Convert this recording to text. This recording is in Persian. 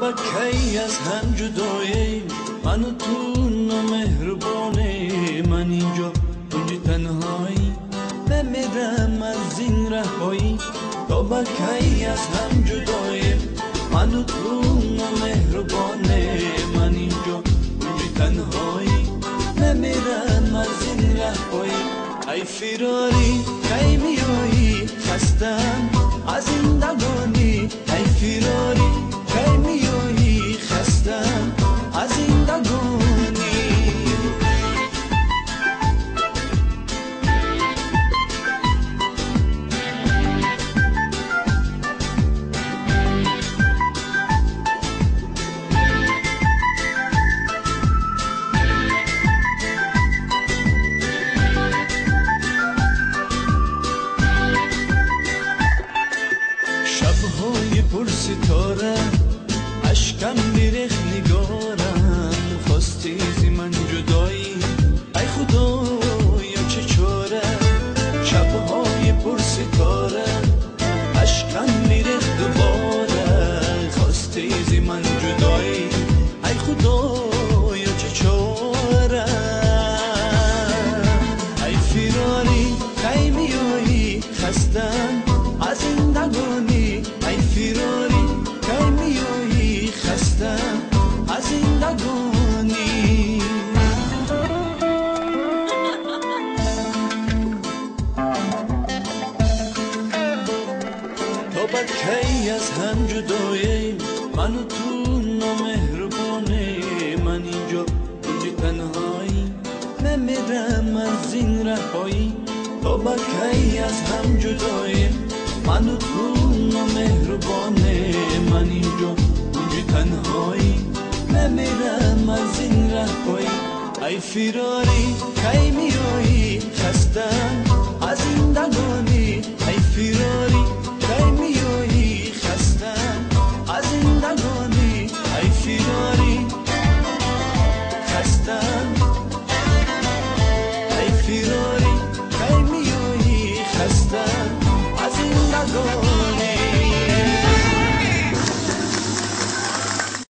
با کی از هم جداییم، من و تو نامهربانه. من اینجا اونجی تنهایی، نمیرم از این رهایی. تا با کی از هم جداییم، من و تو نامهربانه. من اینجا اونجی تنهایی، نمیرم از این رهایی. ای فراری کی میایی، خستم از این دگانی. ای فراری کی میایی، خستم از این دگانی. شبهای پر ستاره اشکم میریخت نگارم. خواستی زی من جدایی، ای خدایا چه چاره. شبهای پر ستاره اشکم میریخت دوباره. خواستی زی من جدایی، ای خدایا چه چاره. ای فراری کی میایی، خستم از این دگانی. ای فراری کی میایی، خستم از این دگانی. تا با کی از هم جداییم، من و تو نامهربانه. من اینجا اونجی تنهایی، نمیرم از این رهایی. تا با کی از هم جداییم، من و تو نامهربانه. من اینجا اونجی تنهایی، نمیرم از این رهایی. ای فراری کی میایی،